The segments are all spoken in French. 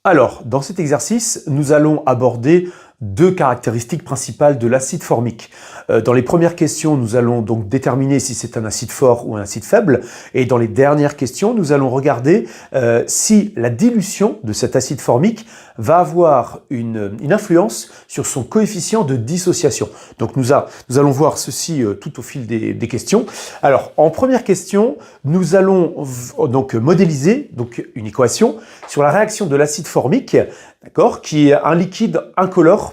Alors, dans cet exercice, nous allons aborder deux caractéristiques principales de l'acide formique. Dans les premières questions, nous allons donc déterminer si c'est un acide fort ou un acide faible. Et dans les dernières questions, nous allons regarder si la dilution de cet acide formique va avoir une influence sur son coefficient de dissociation. Donc nous allons voir ceci tout au fil des questions. Alors, en première question, nous allons donc modéliser une équation sur la réaction de l'acide formique, d'accord, qui est un liquide incolore.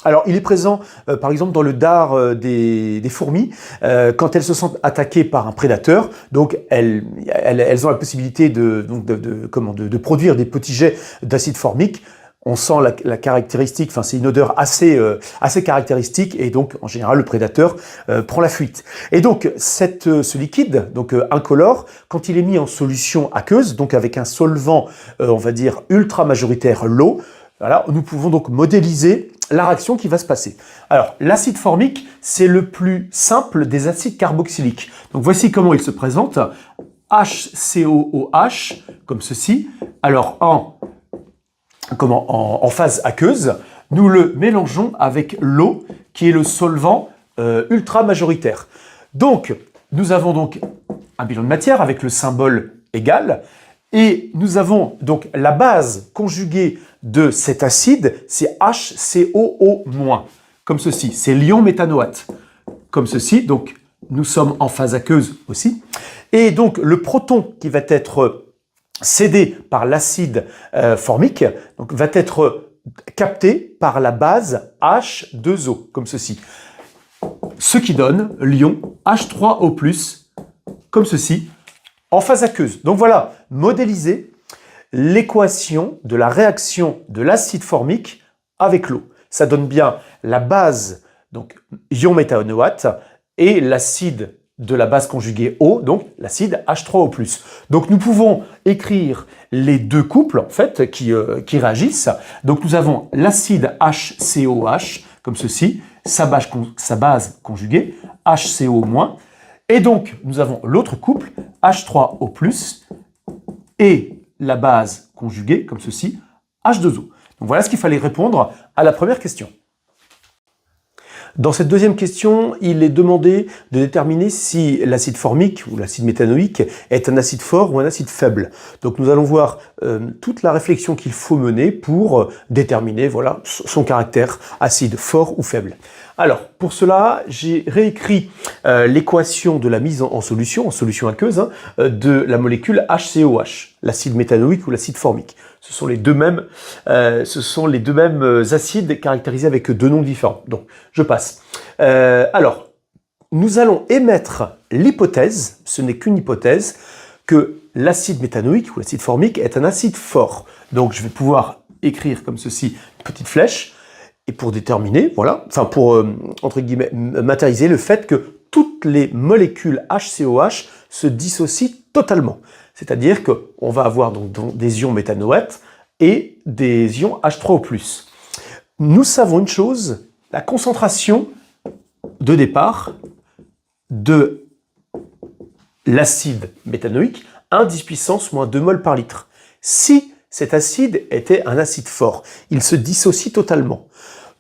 Alors, il est présent, par exemple, dans le dard des fourmis, quand elles se sentent attaquées par un prédateur. Donc, elles ont la possibilité de produire des petits jets d'acide formique. On sent la caractéristique, enfin, c'est une odeur assez caractéristique, et donc, en général, le prédateur prend la fuite. Et donc, ce liquide, incolore, quand il est mis en solution aqueuse, donc avec un solvant, on va dire, ultra majoritaire, l'eau, voilà, nous pouvons donc modéliser la réaction qui va se passer. Alors, l'acide formique, c'est le plus simple des acides carboxyliques. Donc, voici comment il se présente. HCOOH, comme ceci. Alors, en phase aqueuse, nous le mélangeons avec l'eau, qui est le solvant ultra majoritaire. Donc, nous avons donc un bilan de matière avec le symbole égal. Et nous avons donc la base conjuguée de cet acide, c'est HCOO-, comme ceci, c'est l'ion méthanoate, comme ceci, donc nous sommes en phase aqueuse aussi. Et donc le proton qui va être cédé par l'acide formique donc, va être capté par la base H2O, comme ceci. Ce qui donne l'ion H3O+, comme ceci, en phase aqueuse. Donc voilà, modéliser l'équation de la réaction de l'acide formique avec l'eau. Ça donne bien la base, donc ion méthanoate, et l'acide de la base conjuguée eau, donc l'acide H3O+. Donc nous pouvons écrire les deux couples en fait qui réagissent. Donc nous avons l'acide HCOH comme ceci, sa base conjuguée HCO-, et donc nous avons l'autre couple H3O+, et la base conjuguée comme ceci H2O. Donc voilà ce qu'il fallait répondre à la première question. Dans cette deuxième question, il est demandé de déterminer si l'acide formique ou l'acide méthanoïque est un acide fort ou un acide faible. Donc nous allons voir toute la réflexion qu'il faut mener pour déterminer voilà, son caractère acide fort ou faible. Alors, pour cela, j'ai réécrit l'équation de la mise en solution aqueuse, de la molécule HCOH, l'acide méthanoïque ou l'acide formique. Ce sont les deux mêmes acides caractérisés avec deux noms différents. Donc, je passe. Alors, nous allons émettre l'hypothèse, ce n'est qu'une hypothèse, que l'acide méthanoïque ou l'acide formique est un acide fort. Donc, je vais pouvoir écrire comme ceci, une petite flèche, et pour déterminer, voilà, enfin pour, entre guillemets, matérialiser le fait que toutes les molécules HCOH se dissocient totalement. C'est-à-dire qu'on va avoir donc des ions méthanoate et des ions H3O+. Nous savons une chose, la concentration de départ de l'acide méthanoïque, 1 puissance moins 2 moles par litre. Si cet acide était un acide fort, il se dissocie totalement.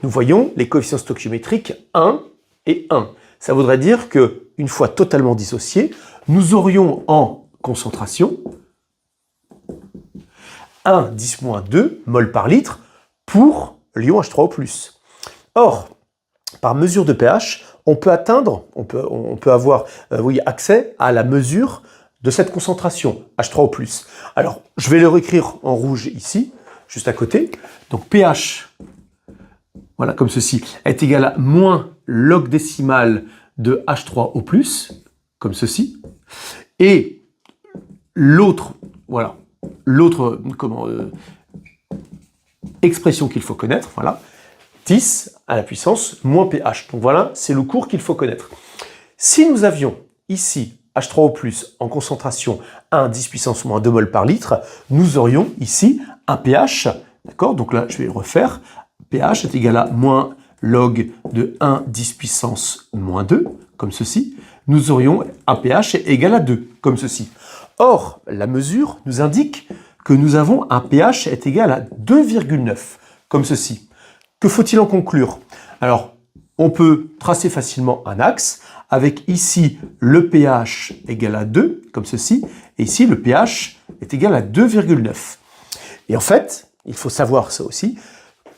Nous voyons les coefficients stoichiométriques 1 et 1. Ça voudrait dire qu'une fois totalement dissocié, nous aurions en concentration 1,10-2 moles par litre pour l'ion H3O+. Or, par mesure de pH, on peut avoir accès à la mesure de cette concentration H3O+. Alors, je vais le réécrire en rouge ici, juste à côté. Donc pH, voilà, comme ceci, est égal à moins log décimal de H3O+, comme ceci. Et l'autre expression qu'il faut connaître, voilà, 10 à la puissance moins pH. Donc voilà, c'est le cours qu'il faut connaître. Si nous avions ici H3O+ en concentration 1,10 puissance moins 2 moles par litre, nous aurions ici un pH, d'accord? Donc là, je vais le refaire. pH est égal à moins log de 1,10 puissance moins 2, comme ceci. Nous aurions un pH égal à 2, comme ceci. Or, la mesure nous indique que nous avons un pH est égal à 2,9, comme ceci. Que faut-il en conclure? Alors, on peut tracer facilement un axe avec ici le pH égal à 2, comme ceci, et ici le pH est égal à 2,9. Et en fait, il faut savoir ça aussi,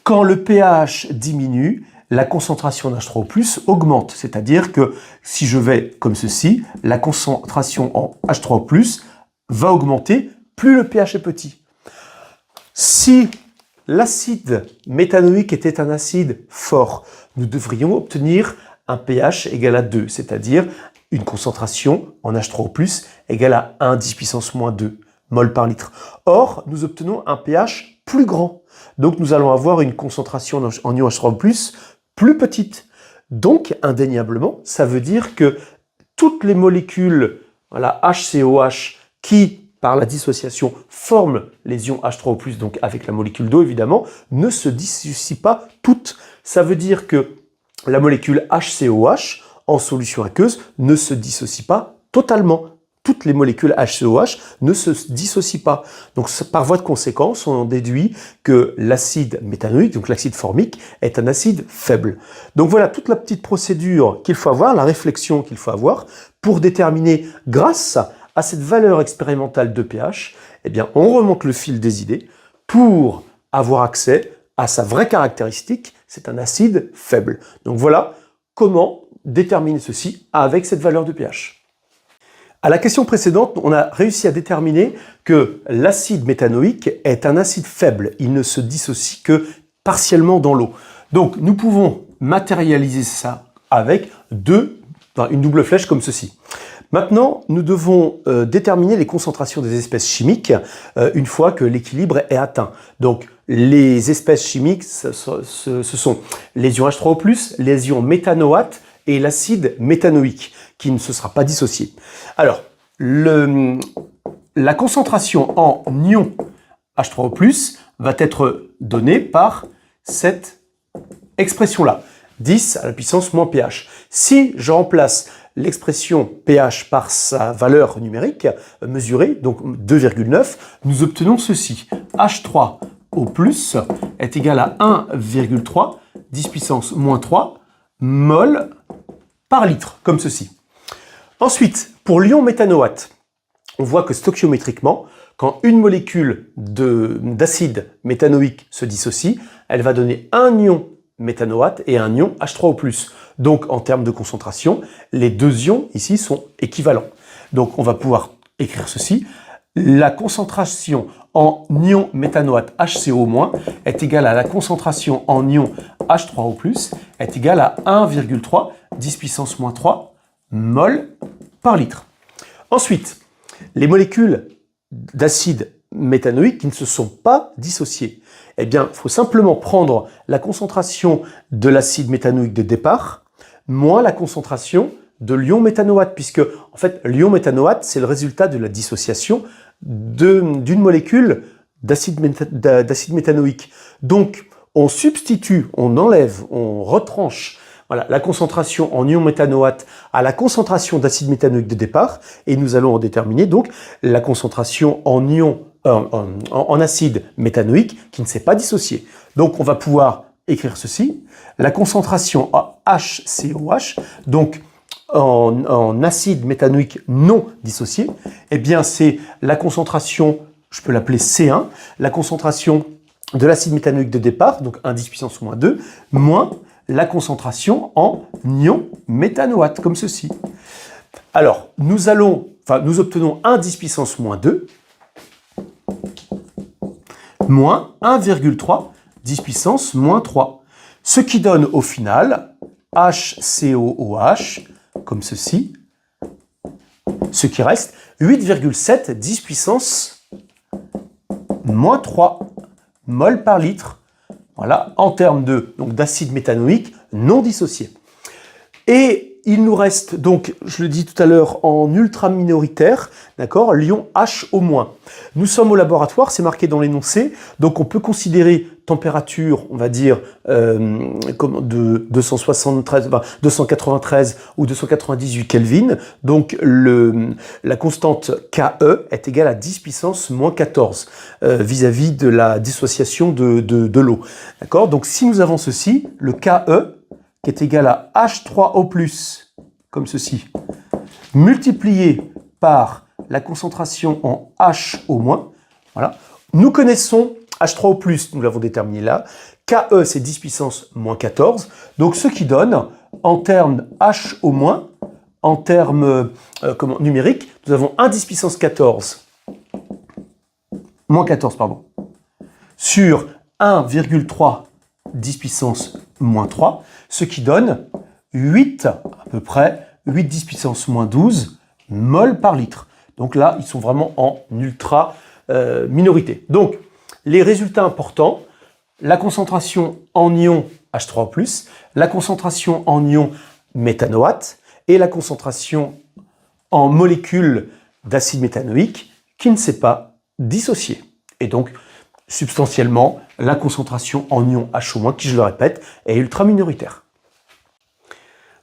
quand le pH diminue, la concentration d'H3O+ augmente. C'est-à-dire que si je vais comme ceci, la concentration en H3O+ va augmenter, plus le pH est petit. Si l'acide méthanoïque était un acide fort, nous devrions obtenir un pH égal à 2, c'est-à-dire une concentration en H3O+ égale à 1 10 puissance moins 2 mol par litre. Or, nous obtenons un pH plus grand. Donc, nous allons avoir une concentration en ion H3O+ plus petite. Donc, indéniablement, ça veut dire que toutes les molécules, voilà, HCOH, qui, par la dissociation, forment les ions H3O+, donc avec la molécule d'eau, évidemment, ne se dissocient pas toutes. Ça veut dire que la molécule HCOH, en solution aqueuse, ne se dissocie pas totalement. Toutes les molécules HCOH ne se dissocient pas. Donc, par voie de conséquence, on en déduit que l'acide méthanoïque, donc l'acide formique, est un acide faible. Donc voilà toute la petite procédure qu'il faut avoir, la réflexion qu'il faut avoir pour déterminer, grâce à cette valeur expérimentale de pH, eh bien, on remonte le fil des idées pour avoir accès à sa vraie caractéristique, c'est un acide faible. Donc voilà comment déterminer ceci avec cette valeur de pH. À la question précédente, on a réussi à déterminer que l'acide méthanoïque est un acide faible. Il ne se dissocie que partiellement dans l'eau. Donc, nous pouvons matérialiser ça avec une double flèche comme ceci. Maintenant, nous devons déterminer les concentrations des espèces chimiques une fois que l'équilibre est atteint. Donc, les espèces chimiques, ce sont les ions H3O+, les ions méthanoates et l'acide méthanoïque, qui ne se sera pas dissocié. Alors, la concentration en ion H3O+ va être donnée par cette expression-là, 10 à la puissance moins pH. Si je remplace l'expression pH par sa valeur numérique mesurée, donc 2,9, nous obtenons ceci. H3O+ est égal à 1,3, 10 puissance moins 3, mol par litre, comme ceci. Ensuite, pour l'ion méthanoate, on voit que stoichiométriquement, quand une molécule d'acide méthanoïque se dissocie, elle va donner un ion méthanoate et un ion H3O+. Donc, en termes de concentration, les deux ions ici sont équivalents. Donc, on va pouvoir écrire ceci. La concentration en ion méthanoate HCO- est égale à la concentration en ion H3O+, est égale à 1,3 10 puissance moins 3 mol par litre. Ensuite, les molécules d'acide méthanoïque qui ne se sont pas dissociées. Eh bien, il faut simplement prendre la concentration de l'acide méthanoïque de départ moins la concentration de l'ion méthanoate, puisque en fait l'ion méthanoate c'est le résultat de la dissociation d'une molécule d'acide méthanoïque. Donc on substitue, on enlève, on retranche voilà, la concentration en ion méthanoate à la concentration d'acide méthanoïque de départ, et nous allons en déterminer donc la concentration en ion en acide méthanoïque qui ne s'est pas dissocié. Donc on va pouvoir écrire ceci, la concentration en HCOH, donc en acide méthanoïque non dissocié, eh bien c'est la concentration, je peux l'appeler C1, la concentration de l'acide méthanoïque de départ, donc 1 10 puissance moins 2, moins la concentration en ion méthanoate, comme ceci. Alors, nous obtenons 1 10 puissance moins 2, moins 1,3 10 puissance moins 3, ce qui donne au final HCOOH, comme ceci, ce qui reste 8,7 10 puissance moins 3 mol par litre, voilà, en termes d'acide méthanoïque non dissocié. Et il nous reste donc, je le dis tout à l'heure, en ultra minoritaire, d'accord, l'ion H au moins. Nous sommes au laboratoire, c'est marqué dans l'énoncé, donc on peut considérer température, on va dire, de 293 ou 298 Kelvin. Donc, la constante KE est égale à 10 puissance moins 14 vis-à-vis de la dissociation de l'eau. D'accord? Donc, si nous avons ceci, le KE, qui est égal à H3O+, comme ceci, multiplié par la concentration en HO-, voilà. Nous connaissons H3O+, nous l'avons déterminé là. KE, c'est 10 puissance moins 14. Donc, ce qui donne, en termes HO-, en termes numériques, nous avons 1 10 puissance 14, moins 14, pardon, sur 1,3 10 puissance moins 3, ce qui donne 8, à peu près, 8 10 puissance moins 12 mol par litre. Donc là, ils sont vraiment en ultra minorité. Donc, les résultats importants, la concentration en ion H3+, la concentration en ion méthanoate et la concentration en molécules d'acide méthanoïque qui ne s'est pas dissociée. Et donc, substantiellement, la concentration en ion HO-, qui, je le répète, est ultra minoritaire.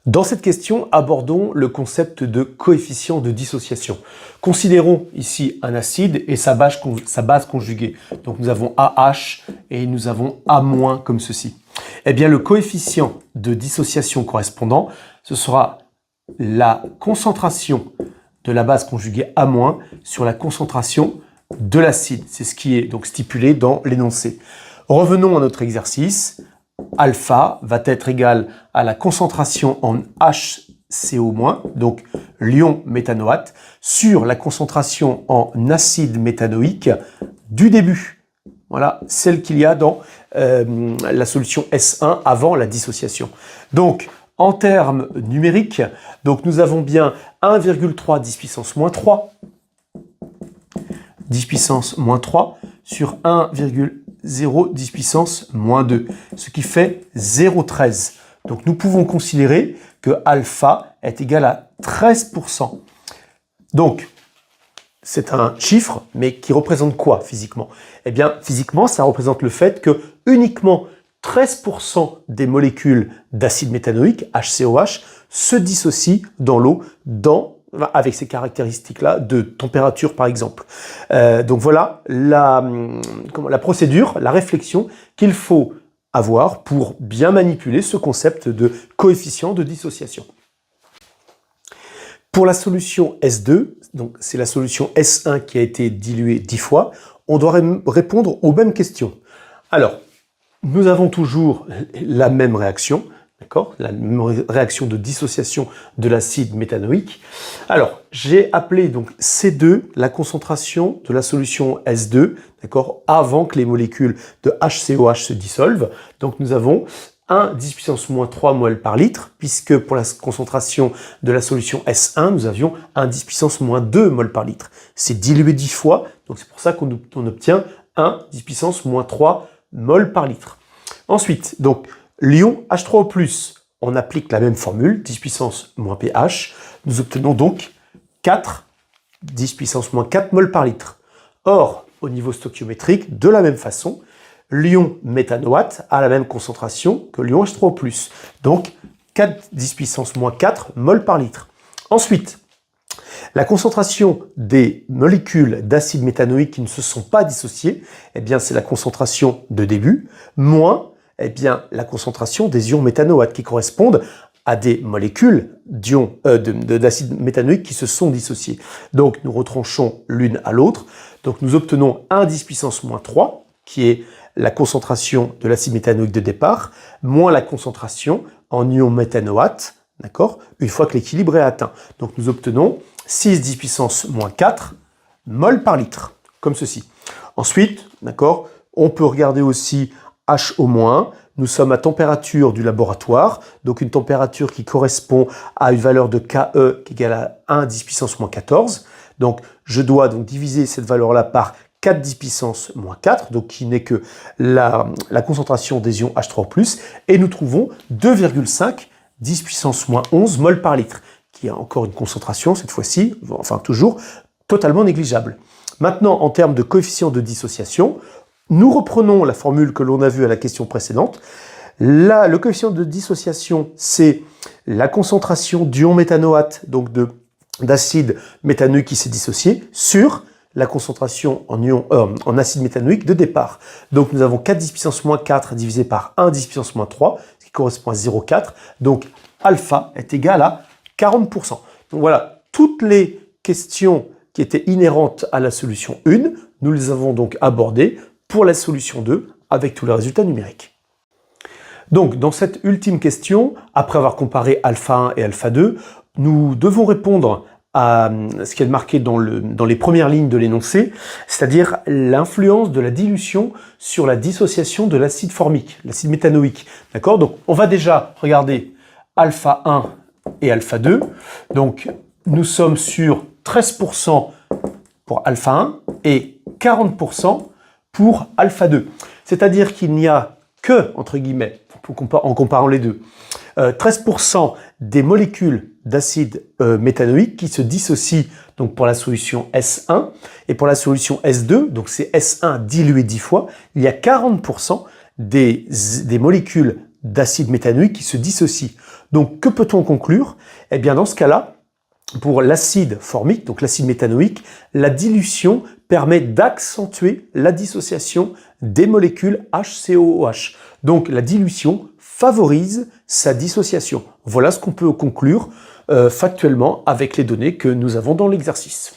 Dans cette question, abordons le concept de coefficient de dissociation. Considérons ici un acide et sa base conjuguée. Donc nous avons AH et nous avons A- comme ceci. Eh bien, le coefficient de dissociation correspondant, ce sera la concentration de la base conjuguée A- sur la concentration de l'acide. C'est ce qui est donc stipulé dans l'énoncé. Revenons à notre exercice. Alpha va être égal à la concentration en HCO-, donc l'ion méthanoate, sur la concentration en acide méthanoïque du début. Voilà, celle qu'il y a dans la solution S1 avant la dissociation. Donc, en termes numériques, donc nous avons bien 1,3 10 puissance moins 3, 10 puissance moins 3 sur 1,0 10 puissance moins 2, ce qui fait 0,13. Donc nous pouvons considérer que alpha est égal à 13%. Donc, c'est un chiffre, mais qui représente quoi physiquement? Eh bien, physiquement, ça représente le fait que uniquement 13% des molécules d'acide méthanoïque, HCOH, se dissocient dans l'eau avec ces caractéristiques-là de température, par exemple. Donc voilà la procédure, la réflexion qu'il faut avoir pour bien manipuler ce concept de coefficient de dissociation. Pour la solution S2, donc c'est la solution S1 qui a été diluée 10 fois, on doit répondre aux mêmes questions. Alors, nous avons toujours la même réaction, d'accord, la même réaction de dissociation de l'acide méthanoïque. Alors, j'ai appelé donc C2 la concentration de la solution S2, d'accord, avant que les molécules de HCOH se dissolvent. Donc, nous avons 1 10 puissance moins 3 mol par litre, puisque pour la concentration de la solution S1, nous avions 1 10 puissance moins 2 mol par litre. C'est dilué 10 fois, donc c'est pour ça qu'on obtient 1 10 puissance moins 3 mol par litre. Ensuite, donc, l'ion H3O+, on applique la même formule, 10 puissance moins pH, nous obtenons donc 4 10 puissance moins 4 mol par litre. Or, au niveau stoichiométrique, de la même façon, l'ion méthanoate a la même concentration que l'ion H3O+, donc 4 10 puissance moins 4 mol par litre. Ensuite, la concentration des molécules d'acide méthanoïque qui ne se sont pas dissociées, eh bien, c'est la concentration de début, moins la concentration des ions méthanoates qui correspondent à des molécules d'acide méthanoïque qui se sont dissociées. Donc, nous retranchons l'une à l'autre. Donc, nous obtenons 1 10 puissance moins 3, qui est la concentration de l'acide méthanoïque de départ, moins la concentration en ion méthanoate, d'accord, une fois que l'équilibre est atteint. Donc, nous obtenons 6 10 puissance moins 4 mol par litre, comme ceci. Ensuite, d'accord, on peut regarder aussi HO-, nous sommes à température du laboratoire, donc une température qui correspond à une valeur de KE qui est égale à 1 10 puissance moins 14. Donc, je dois donc diviser cette valeur-là par 4 10 puissance moins 4, donc qui n'est que la concentration des ions H3+, et nous trouvons 2,5 10 puissance moins 11 mol par litre, qui a encore une concentration, cette fois-ci, enfin toujours, totalement négligeable. Maintenant, en termes de coefficient de dissociation, Nous reprenons la formule que l'on a vue à la question précédente. Là, le coefficient de dissociation, c'est la concentration d'ion méthanoate, donc d'acide méthanoïque qui s'est dissocié, sur la concentration en acide méthanoïque de départ. Donc nous avons 4 10 puissance moins 4 divisé par 1 10 puissance moins 3, ce qui correspond à 0,4. Donc alpha est égal à 40%. Donc voilà, toutes les questions qui étaient inhérentes à la solution 1, nous les avons donc abordées pour la solution 2 avec tous les résultats numériques. Donc dans cette ultime question, après avoir comparé alpha 1 et alpha 2, nous devons répondre à ce qui est marqué dans les premières lignes de l'énoncé, c'est-à-dire l'influence de la dilution sur la dissociation de l'acide formique, l'acide méthanoïque. D'accord? Donc on va déjà regarder alpha 1 et alpha 2. Donc nous sommes sur 13% pour alpha 1 et 40% pour alpha 2. C'est-à-dire qu'il n'y a que, entre guillemets, en comparant les deux, 13% des molécules d'acide méthanoïque qui se dissocient donc pour la solution S1 et pour la solution S2, donc c'est S1 dilué 10 fois, il y a 40% des molécules d'acide méthanoïque qui se dissocient. Donc que peut-on conclure? Eh bien dans ce cas-là, pour l'acide formique, donc l'acide méthanoïque, la dilution permet d'accentuer la dissociation des molécules HCOOH. Donc la dilution favorise sa dissociation. Voilà ce qu'on peut conclure factuellement avec les données que nous avons dans l'exercice.